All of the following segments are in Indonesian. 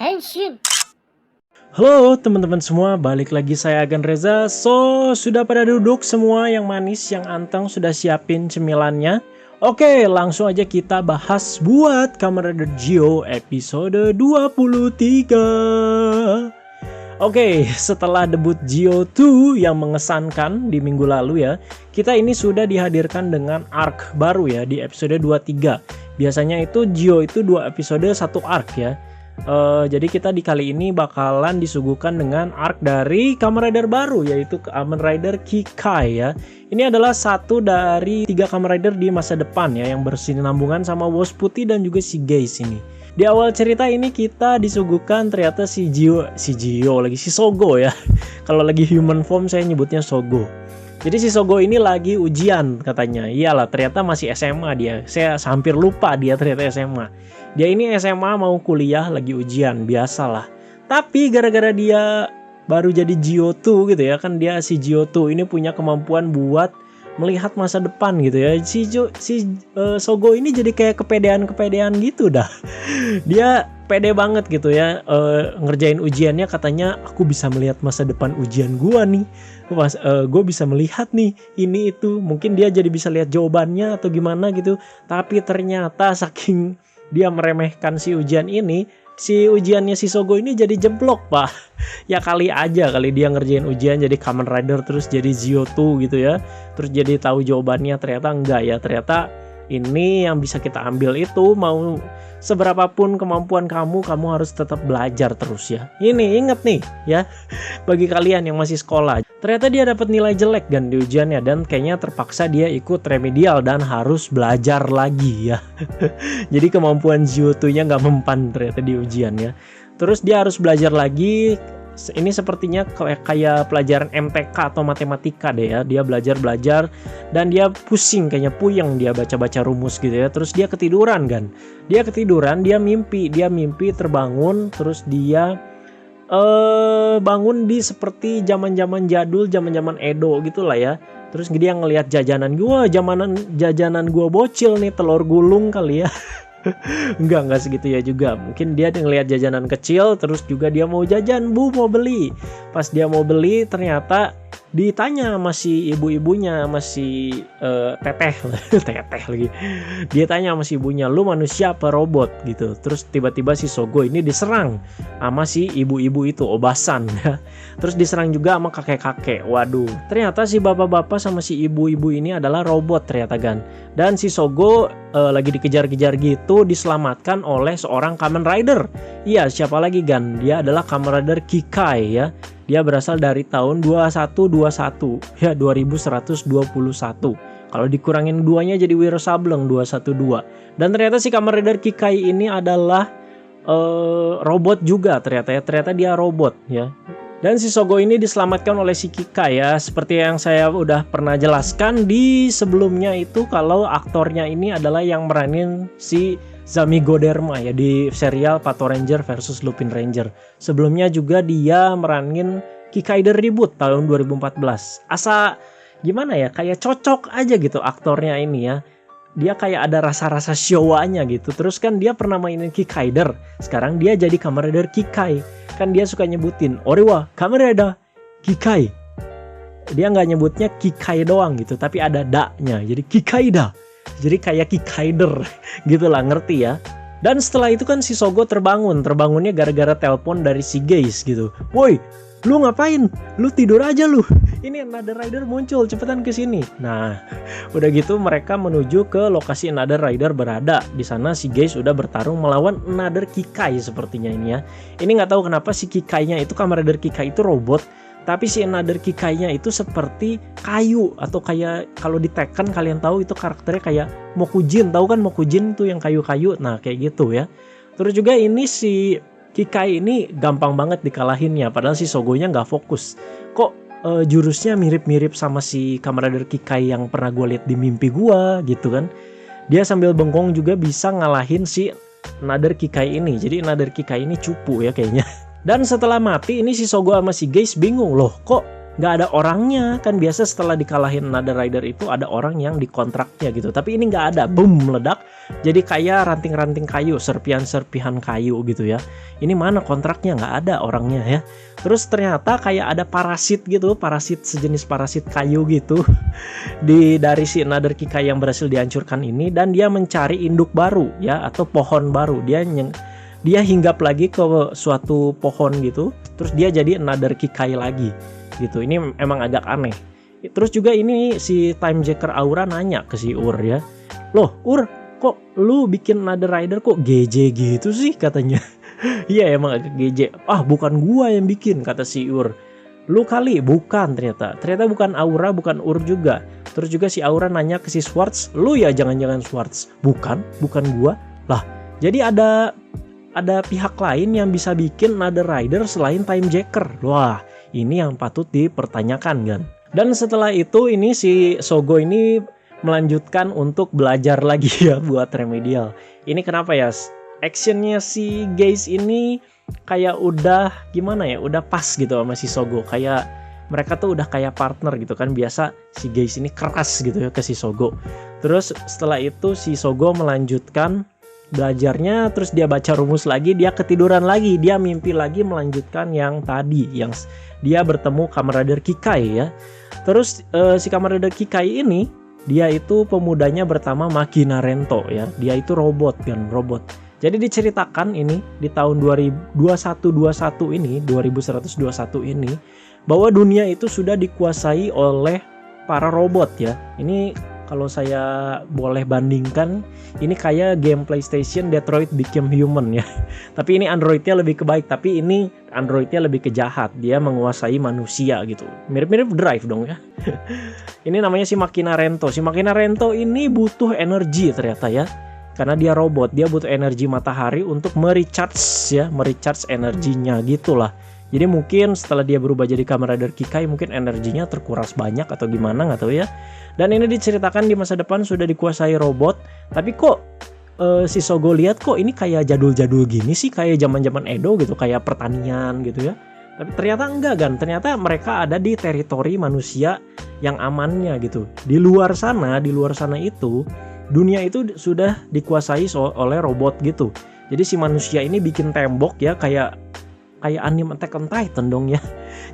Henshin. Halo teman-teman semua, balik lagi saya Agan Reza. Sudah pada duduk semua yang manis, yang anteng, sudah siapin cemilannya? Oke, langsung aja kita bahas buat Kamen Rider Gyo episode 23. Oke, setelah debut Gyo 2 yang mengesankan di minggu lalu ya, kita ini sudah dihadirkan dengan arc baru ya di episode 23. Biasanya itu Gyo itu 2 episode 1 arc ya. Jadi kita di kali ini bakalan disuguhkan dengan arc dari Kamen Rider baru, yaitu Kamen Rider Kikai ya. Ini adalah satu dari 3 Kamen Rider di masa depan ya, yang bersinambungan sama Wos Putih dan juga si Geis ini. Di awal cerita ini kita disuguhkan ternyata si Sogo ya. Kalau lagi human form saya nyebutnya Sogo. Jadi si Sogo ini lagi ujian katanya. Iyalah, ternyata masih SMA dia. Saya hampir lupa dia ternyata SMA. Dia ini SMA mau kuliah, lagi ujian, biasalah. Tapi gara-gara dia baru jadi Gyo 2 gitu ya, kan dia si Gyo 2 ini punya kemampuan buat melihat masa depan gitu ya. Sogo ini jadi kayak kepedean gitu dah. Dia pede banget gitu ya, ngerjain ujiannya katanya aku bisa melihat masa depan ujian gua nih. Gue bisa melihat nih ini itu. Mungkin dia jadi bisa lihat jawabannya atau gimana gitu. Tapi ternyata saking dia meremehkan si ujian ini, si ujiannya si Sogo ini jadi jeblok pak. Ya kali aja kali dia ngerjain ujian jadi Kamen Rider terus jadi Gyo 2 gitu ya, terus jadi tahu jawabannya. Ternyata enggak ya, ternyata ini yang bisa kita ambil itu, mau seberapapun kemampuan kamu harus tetap belajar terus ya. Ini inget nih ya, bagi kalian yang masih sekolah, ternyata dia dapat nilai jelek kan di ujiannya, dan kayaknya terpaksa dia ikut remedial dan harus belajar lagi ya. Jadi kemampuan Gyo 2-nya nggak mempan ternyata di ujian ya. Terus dia harus belajar lagi. Ini sepertinya kayak pelajaran MTK atau matematika deh ya. Dia belajar dan dia pusing, kayaknya puyeng dia baca-baca rumus gitu ya. Terus dia ketiduran kan. Dia mimpi terbangun, terus dia bangun di seperti zaman-zaman jadul, zaman-zaman Edo gitulah ya. Terus dia ngelihat jajanan gua bocil nih, telur gulung kali ya. Enggak segitu ya juga. Mungkin dia ngelihat jajanan kecil, terus juga dia mau jajan, mau beli. Pas dia mau beli ternyata ditanya masih ibu-ibunya, masih teteh lagi. Dia tanya sama si ibunya, lu manusia apa robot gitu. Terus tiba-tiba si Sogo ini diserang sama si ibu-ibu itu, Obasan ya. Terus diserang juga sama kakek-kakek. Waduh, ternyata si bapak-bapak sama si ibu-ibu ini adalah robot ternyata kan. Dan si Sogo lagi dikejar-kejar gitu, diselamatkan oleh seorang Kamen Rider. Iya, siapa lagi Gan? Dia adalah Kamen Rider Kikai ya. Dia berasal dari tahun 2121 ya, 2121. Kalau dikurangin 2-nya jadi Wiro Sableng 212. Dan ternyata si Kamen Rider Kikai ini adalah robot juga ternyata ya. Ternyata dia robot ya. Dan si Sogo ini diselamatkan oleh si Kikai ya. Seperti yang saya udah pernah jelaskan di sebelumnya itu, kalau aktornya ini adalah yang meranin si Zamigo Derma ya di serial Pato Ranger versus Lupin Ranger. Sebelumnya juga dia meranin Kikai The Reboot tahun 2014. Asa gimana ya, kayak cocok aja gitu aktornya ini ya. Dia kayak ada rasa-rasa Showa-nya gitu. Terus kan dia pernah mainin Kikaider. Sekarang dia jadi Kamen Rider Kikai. Kan dia suka nyebutin Oriwa Kamen Rider Kikai. Dia nggak nyebutnya Kikai doang gitu, tapi ada da-nya. Jadi Kikaida. Jadi kayak Kikaider gitu lah, ngerti ya. Dan setelah itu kan si Sogo terbangunnya gara-gara telepon dari si Geis gitu. Woi, lu ngapain? Lu tidur aja lu. Ini Another Rider muncul, cepetan ke sini. Nah, udah gitu mereka menuju ke lokasi Another Rider berada. Di sana si Geis udah bertarung melawan Another Kikai sepertinya ini ya. Ini nggak tahu kenapa si Kikainya itu, Kamen Rider Kikai itu robot, tapi si Another Kikainya itu seperti kayu, atau kayak kalau di Tekken kalian tahu itu karakternya kayak Mokujin, tahu kan Mokujin tuh yang kayu-kayu. Nah, kayak gitu ya. Terus juga ini si Kikai ini gampang banget dikalahinnya, padahal si Sogonya nggak fokus. Kok jurusnya mirip-mirip sama si Kamen Rider Kikai yang pernah gue lihat di mimpi gue gitu kan. Dia sambil bengong juga bisa ngalahin si Another Kikai ini. Jadi Another Kikai ini cupu ya kayaknya. Dan setelah mati ini si Sogo sama si Geis bingung, loh kok nggak ada orangnya. Kan biasa setelah dikalahin Another Rider itu ada orang yang dikontraknya gitu, tapi ini nggak ada, boom, meledak jadi kayak ranting-ranting kayu, serpihan-serpihan kayu gitu ya. Ini mana kontraknya, nggak ada orangnya ya. Terus ternyata kayak ada parasit gitu, parasit sejenis parasit kayu gitu dari si Another Kikai yang berhasil dihancurkan ini, dan dia mencari induk baru ya, atau pohon baru. Dia hinggap lagi ke suatu pohon gitu, terus dia jadi Another Kikai lagi gitu. Ini emang agak aneh. Terus juga ini si Time Jacker Aura nanya ke si Ur ya, loh Ur, kok lu bikin Another Rider kok GJ gitu sih katanya. Iya emang agak GJ. Ah bukan gua yang bikin, kata si Ur. Lu kali, bukan ternyata bukan Aura, bukan Ur juga. Terus juga si Aura nanya ke si Schwartz, lu ya jangan-jangan Schwartz? Bukan gua. Lah jadi ada pihak lain yang bisa bikin Another Rider selain Time Jacker. Wah, ini yang patut dipertanyakan kan. Dan setelah itu ini si Sogo ini melanjutkan untuk belajar lagi ya buat Remedial. Ini kenapa ya? Actionnya si Gaze ini kayak udah gimana ya? Udah pas gitu sama si Sogo. Kayak mereka tuh udah kayak partner gitu kan. Biasa si Gaze ini keras gitu ya ke si Sogo. Terus setelah itu si Sogo melanjutkan belajarnya, terus dia baca rumus lagi, dia ketiduran lagi, dia mimpi lagi melanjutkan yang tadi, yang dia bertemu Kamen Rider Kikai ya. Terus si Kamen Rider Kikai ini dia itu pemudanya bernama Makina Rento ya, dia itu robot kan, robot. Jadi diceritakan ini di tahun 2121 ini bahwa dunia itu sudah dikuasai oleh para robot ya. Ini kalau saya boleh bandingkan, ini kayak game PlayStation Detroit Become Human ya. Tapi ini androidnya lebih ke baik, tapi ini androidnya lebih ke jahat. Dia menguasai manusia gitu. Mirip-mirip Drive dong ya. Ini namanya si Makina Rento. Si Makina Rento ini butuh energi ternyata ya. Karena dia robot, dia butuh energi matahari untuk merecharge energinya gitulah. Jadi mungkin setelah dia berubah jadi Kamen Rider Kikai, mungkin energinya terkuras banyak atau gimana, nggak tahu ya. Dan ini diceritakan di masa depan sudah dikuasai robot. Tapi kok si Sogo lihat kok ini kayak jadul-jadul gini sih, kayak zaman-zaman Edo gitu, kayak pertanian gitu ya. Tapi ternyata enggak kan, ternyata mereka ada di teritori manusia yang amannya gitu. Di luar sana itu dunia itu sudah dikuasai oleh robot gitu. Jadi si manusia ini bikin tembok ya, kayak anime Attack on Titan dong ya.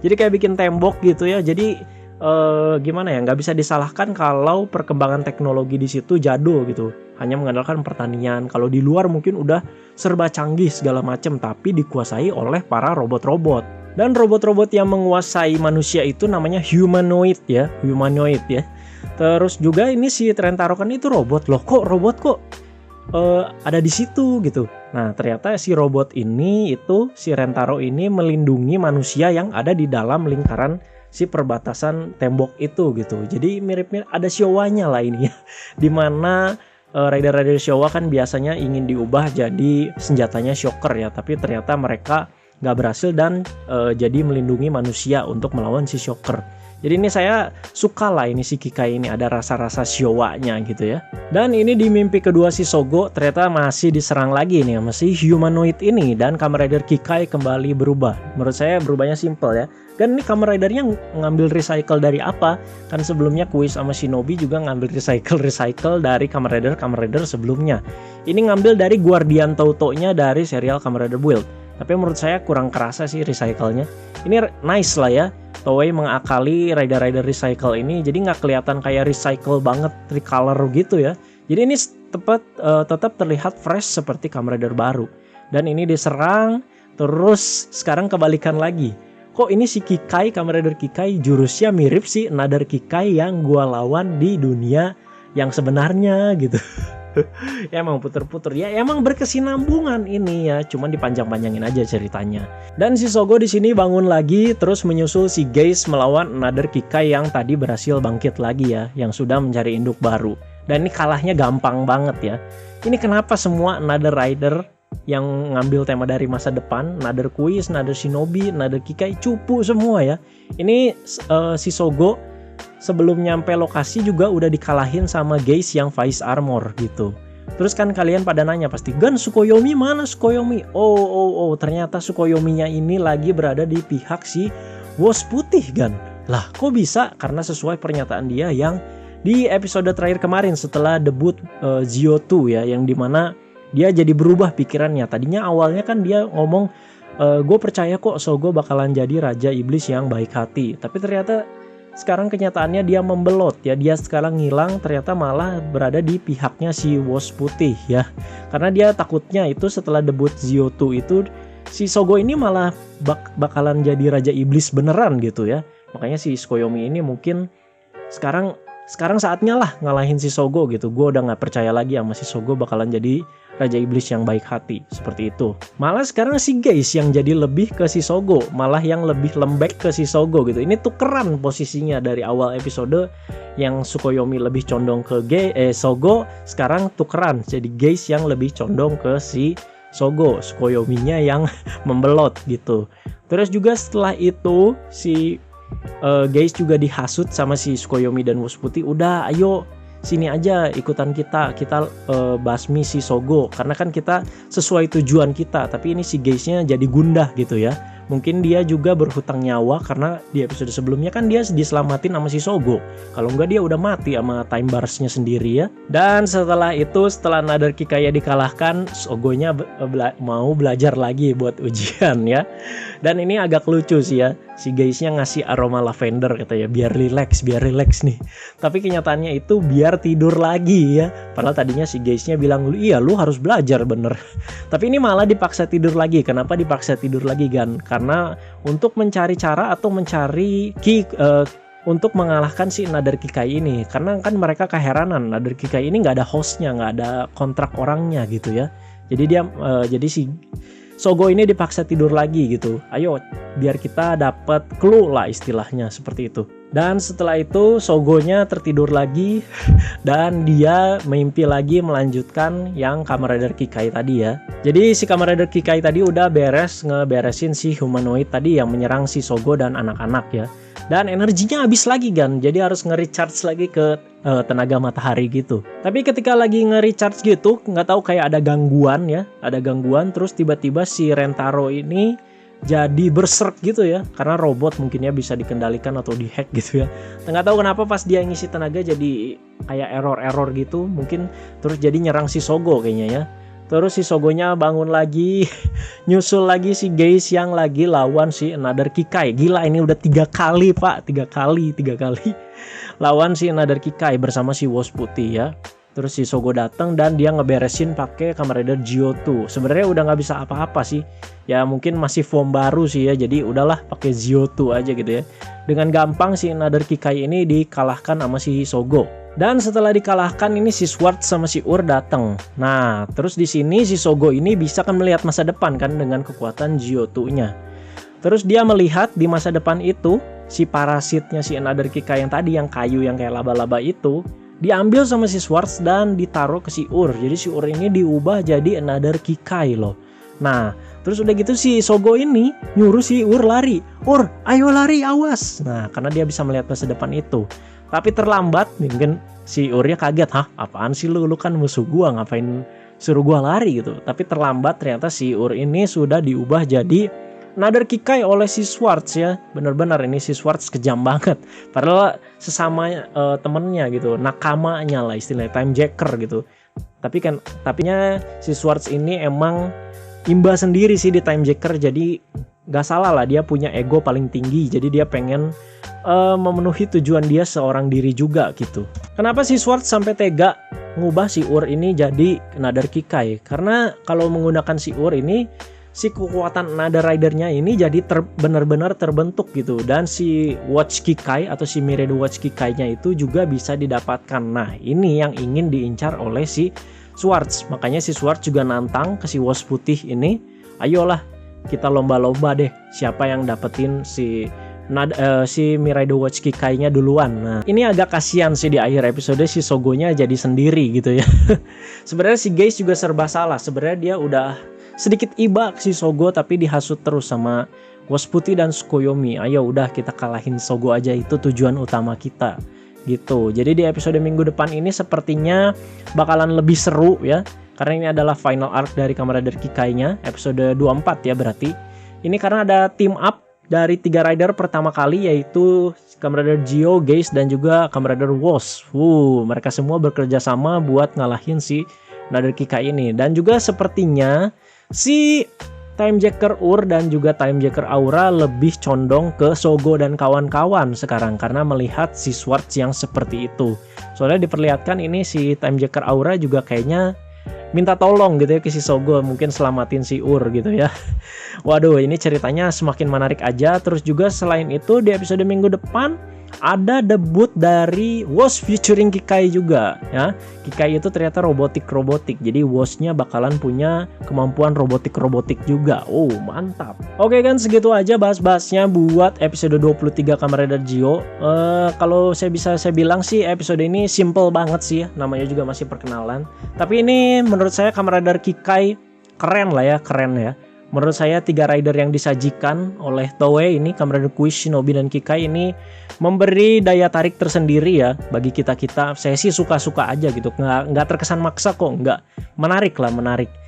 Jadi kayak bikin tembok gitu ya. Jadi gimana ya, nggak bisa disalahkan kalau perkembangan teknologi di situ jadul gitu. Hanya mengandalkan pertanian. Kalau di luar mungkin udah serba canggih segala macam, tapi dikuasai oleh para robot-robot. Dan robot-robot yang menguasai manusia itu namanya humanoid ya. Terus juga ini si Rentaro kan itu robot. Loh kok robot kok ada di situ gitu. Nah ternyata si robot ini itu, si Rentaro ini melindungi manusia yang ada di dalam lingkaran si perbatasan tembok itu gitu. Jadi mirip-mirip ada Showa-nya lah ini ya. Dimana Rider-Rider Showa kan biasanya ingin diubah jadi senjatanya shocker ya. Tapi ternyata mereka gak berhasil dan jadi melindungi manusia untuk melawan si shocker. Jadi ini saya suka lah ini si Kikai ini ada rasa-rasa Showa-nya gitu ya. Dan ini di mimpi kedua si Sogo ternyata masih diserang lagi nih sama si humanoid ini. Dan Kamen Rider Kikai kembali berubah. Menurut saya berubahnya simple ya. Kan ini Kamen Ridernya ngambil recycle dari apa? Kan sebelumnya Kuis sama Shinobi juga ngambil recycle dari Kamen Rider sebelumnya. Ini ngambil dari Guardian Toto-nya dari serial Kamen Rider Build. Tapi menurut saya kurang kerasa sih recycle-nya. Ini nice lah ya. Toei mengakali Rider-Rider recycle ini, jadi nggak kelihatan kayak recycle banget, tricolor gitu ya. Jadi ini tetap terlihat fresh seperti Kamen Rider baru. Dan ini diserang, terus sekarang kebalikan lagi. Kok ini si Kikai, Kamen Rider Kikai jurusnya mirip si Another Kikai yang gua lawan di dunia yang sebenarnya gitu. Ya emang puter-puter ya, emang berkesinambungan ini ya, cuman dipanjang-panjangin aja ceritanya. Dan si Sogo di sini bangun lagi terus menyusul si Gaze melawan Another Kikai yang tadi berhasil bangkit lagi ya, yang sudah mencari induk baru. Dan ini kalahnya gampang banget ya. Ini kenapa semua Another Rider yang ngambil tema dari masa depan, Another Kuis, Another Shinobi, Another Kikai cupu semua ya. Ini si Sogo sebelum nyampe lokasi juga udah dikalahin sama Gaze yang Vice Armor gitu. Terus kan kalian pada nanya pasti, Gan Tsukuyomi mana Tsukuyomi? Oh ternyata Tsukuyominya ini lagi berada di pihak si Wos Putih Gan. Lah kok bisa? Karena sesuai pernyataan dia yang di episode terakhir kemarin setelah debut Zio2 ya, yang dimana dia jadi berubah pikirannya. Tadinya awalnya kan dia ngomong, gue percaya kok Shogo bakalan jadi Raja Iblis yang baik hati. Tapi ternyata sekarang kenyataannya dia membelot ya, dia sekarang ngilang, ternyata malah berada di pihaknya si Wos Putih ya. Karena dia takutnya itu setelah debut Zio2 itu si Shogo ini malah bakalan jadi Raja Iblis beneran gitu ya. Makanya si Tsukuyomi ini mungkin sekarang saatnya lah ngalahin si Shogo gitu. Gue udah gak percaya lagi sama si Shogo bakalan jadi Raja Iblis yang baik hati, seperti itu. Malah sekarang si Geis yang jadi lebih ke si Shogo, malah yang lebih lembek ke si Shogo gitu. Ini tukeran posisinya dari awal episode yang Tsukuyomi lebih condong ke Shogo, sekarang tukeran jadi Geis yang lebih condong ke si Shogo, Tsukuyominya yang membelot gitu. Terus juga setelah itu si Geis juga dihasut sama si Tsukuyomi dan Wos Putih, udah ayo sini aja ikutan kita basmi si Shogo, karena kan kita sesuai tujuan kita. Tapi ini si Geisnya jadi gundah gitu ya. Mungkin dia juga berhutang nyawa karena di episode sebelumnya kan dia diselamatin sama si Shogo. Kalau enggak dia udah mati sama time barsnya sendiri ya. Dan setelah itu, setelah Nader Kikaya dikalahkan, Shogonya mau belajar lagi buat ujian ya. Dan ini agak lucu sih ya. Si Geisnya ngasih aroma lavender katanya, biar relax nih. Tapi kenyataannya itu biar tidur lagi ya. Padahal tadinya si Geisnya bilang, iya lu harus belajar bener. Tapi ini malah dipaksa tidur lagi. Kenapa dipaksa tidur lagi Gan? Karena untuk mencari cara atau mencari untuk mengalahkan si Nader Kikai ini. Karena kan mereka keheranan, Nader Kikai ini nggak ada hostnya, nggak ada kontrak orangnya gitu ya. Jadi si Shogo ini dipaksa tidur lagi gitu. Ayo biar kita dapat clue lah istilahnya, seperti itu. Dan setelah itu Shogonya tertidur lagi dan dia mimpi lagi melanjutkan yang Kamen Rider Kikai tadi ya. Jadi si Kamen Rider Kikai tadi udah ngeberesin si humanoid tadi yang menyerang si Shogo dan anak-anak ya. Dan energinya habis lagi kan, jadi harus nge-recharge lagi ke tenaga matahari gitu. Tapi ketika lagi nge-recharge gitu, nggak tahu kayak ada gangguan ya, terus tiba-tiba si Rentaro ini jadi berserk gitu ya, karena robot mungkin ya bisa dikendalikan atau dihack gitu ya. Nggak tahu kenapa pas dia ngisi tenaga jadi kayak error gitu, mungkin terus jadi nyerang si Shogo kayaknya ya. Terus si Shogonya bangun lagi, nyusul lagi si Geis yang lagi lawan si Nader Kikai. Gila, ini udah 3 kali pak, 3 kali lawan si Nader Kikai bersama si Wos Putih ya. Terus si Shogo datang dan dia ngeberesin pakai Kamen Rider Zio2. Sebenarnya udah nggak bisa apa-apa sih. Ya mungkin masih form baru sih ya. Jadi udahlah pakai Zio2 aja gitu ya. Dengan gampang si Nader Kikai ini dikalahkan sama si Shogo. Dan setelah dikalahkan ini si Schwartz sama si Ur datang. Nah, terus di sini si Shogo ini bisa kan melihat masa depan kan dengan kekuatan Zio2-nya. Terus dia melihat di masa depan itu si parasitnya si Nader Kikai yang tadi, yang kayu yang kayak laba-laba itu, diambil sama si Schwartz dan ditaruh ke si Ur. Jadi si Ur ini diubah jadi Nader Kikai loh. Nah, terus udah gitu si Shogo ini nyuruh si Ur lari. Ur, ayo lari, awas. Nah, karena dia bisa melihat masa depan itu. Tapi terlambat, mungkin si Urnya kaget, hah apaan sih lu kan musuh gua, ngapain suruh gua lari gitu. Tapi terlambat, ternyata si Ur ini sudah diubah jadi Nader Kikai oleh si Schwartz ya. Bener-bener ini si Schwartz kejam banget. Padahal sesama temennya gitu, nakamanya lah istilahnya, time jacker gitu. Tapinya si Schwartz ini emang imba sendiri sih di time jacker, jadi gak salah lah dia punya ego paling tinggi. Jadi dia pengen memenuhi tujuan dia seorang diri juga gitu. Kenapa si Schwartz sampai tega ngubah si Ur ini jadi Nader Kikai? Karena kalau menggunakan si Ur ini, si kekuatan Nader Rider-nya ini jadi benar-benar terbentuk gitu. Dan si Watch Kikai atau si Mirado Watch Kikai-nya itu juga bisa didapatkan. Nah, ini yang ingin diincar oleh si Schwartz. Makanya si Schwartz juga nantang ke si Wos Putih ini, ayolah kita lomba-lomba deh siapa yang dapetin si Mirado Watch Kikai-nya duluan. Nah, ini agak kasihan sih di akhir episode si Shogonya jadi sendiri gitu ya. Sebenarnya si Geis juga serba salah. Sebenarnya dia udah sedikit iba si Shogo, tapi dihasut terus sama Wos Putih dan Tsukuyomi. Ayo udah kita kalahin Shogo aja, itu tujuan utama kita gitu. Jadi di episode minggu depan ini sepertinya bakalan lebih seru ya. Karena ini adalah final arc dari Kamen Rider Kikai-nya, episode 24 ya berarti. Ini karena ada team up dari 3 rider pertama kali, yaitu Kamen Rider Geo, Geist, dan juga Kamen Rider Woz. Mereka semua bekerja sama buat ngalahin si Nader Kikai ini. Dan juga sepertinya si Time Jacker Ur dan juga Time Jacker Aura lebih condong ke Sogo dan kawan-kawan sekarang karena melihat si Swords yang seperti itu. Soalnya diperlihatkan ini si Time Jacker Aura juga kayaknya minta tolong gitu ya ke si Sogo, mungkin selamatin si Ur gitu ya. Waduh, ini ceritanya semakin menarik aja. Terus juga selain itu di episode minggu depan ada debut dari Woz featuring Kikai juga ya. Kikai itu ternyata robotik. Jadi Woznya bakalan punya kemampuan robotik juga. Mantap. Oke kan, segitu aja bahas-bahasnya buat episode 23 Kamen Rider Geo. Kalau saya bilang sih episode ini simple banget sih ya. Namanya juga masih perkenalan. Tapi ini menurut saya Kamen Rider Kikai keren ya. Menurut saya 3 rider yang disajikan oleh Toei ini, Kamen Rider Quiz, Shinobi, dan Kikai ini memberi daya tarik tersendiri ya bagi kita-kita. Saya sih suka-suka aja gitu, nggak terkesan maksa kok, nggak. Menarik.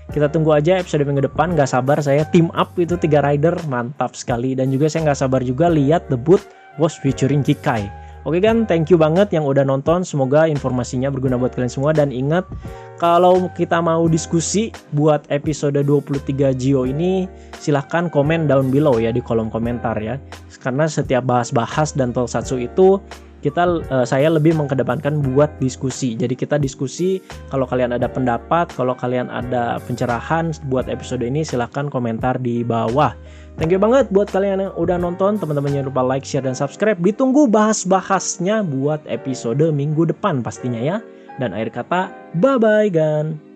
Kita tunggu aja episode minggu depan, nggak sabar saya. Team up itu 3 rider, mantap sekali. Dan juga saya nggak sabar juga lihat debut Woz featuring Kikai. Oke kan, thank you banget yang udah nonton. Semoga informasinya berguna buat kalian semua. Dan ingat, kalau kita mau diskusi buat episode 23 Geo ini, silahkan komen down below ya di kolom komentar ya. Karena setiap bahas-bahas dan tokusatsu itu saya lebih mengedepankan buat diskusi. Jadi kita diskusi, kalau kalian ada pendapat, kalau kalian ada pencerahan buat episode ini, silahkan komentar di bawah. Thank you banget buat kalian yang udah nonton. Teman-teman jangan lupa like, share, dan subscribe. Ditunggu bahas-bahasnya buat episode minggu depan pastinya ya. Dan akhir kata, bye-bye gan.